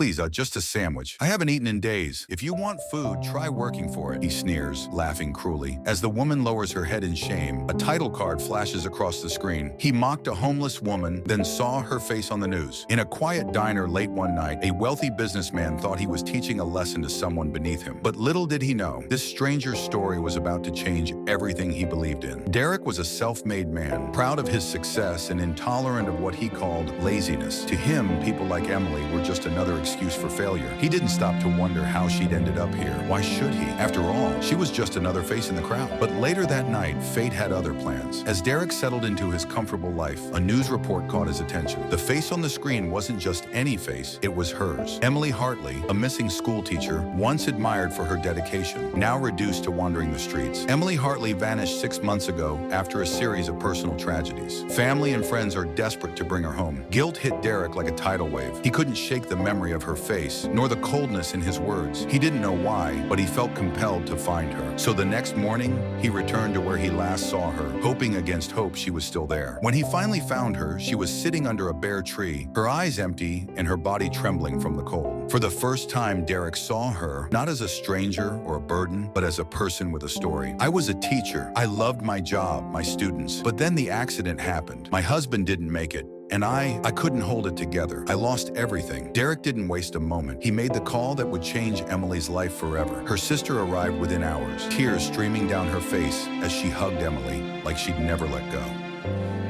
Please, just a sandwich. I haven't eaten in days. If you want food, try working for it, he sneers, laughing cruelly. As the woman lowers her head in shame, a title card flashes across the screen. He mocked a homeless woman, then saw her face on the news. In a quiet diner late one night, a wealthy businessman thought he was teaching a lesson to someone beneath him. But little did he know, this stranger's story was about to change everything he believed in. Derek was a self-made man, proud of his success and intolerant of what he called laziness. To him, people like Emily were just another excuse for failure. He didn't stop to wonder how she'd ended up here. Why should he? After all, she was just another face in the crowd. But later that night, fate had other plans. As Derek settled into his comfortable life, a news report caught his attention. The face on the screen wasn't just any face, it was hers. Emily Hartley, a missing school teacher, once admired for her dedication, now reduced to wandering the streets. Emily Hartley vanished 6 months ago after a series of personal tragedies. Family and friends are desperate to bring her home. Guilt hit Derek like a tidal wave. He couldn't shake the memory of her face, nor the coldness in his words. He didn't know why, but he felt compelled to find her. So the next morning, he returned to where he last saw her, hoping against hope she was still there. When he finally found her, she was sitting under a bare tree, her eyes empty and her body trembling from the cold. For the first time, Derek saw her, not as a stranger or a burden, but as a person with a story. I was a teacher. I loved my job, my students. But then the accident happened. My husband didn't make it. And I couldn't hold it together. I lost everything. Derek didn't waste a moment. He made the call that would change Emily's life forever. Her sister arrived within hours, tears streaming down her face as she hugged Emily like she'd never let go.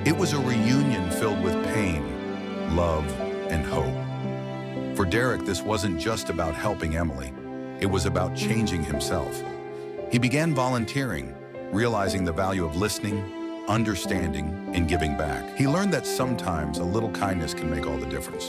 It was a reunion filled with pain, love, and hope. For Derek, this wasn't just about helping Emily. It was about changing himself. He began volunteering, realizing the value of listening, understanding, and giving back. He learned that sometimes a little kindness can make all the difference.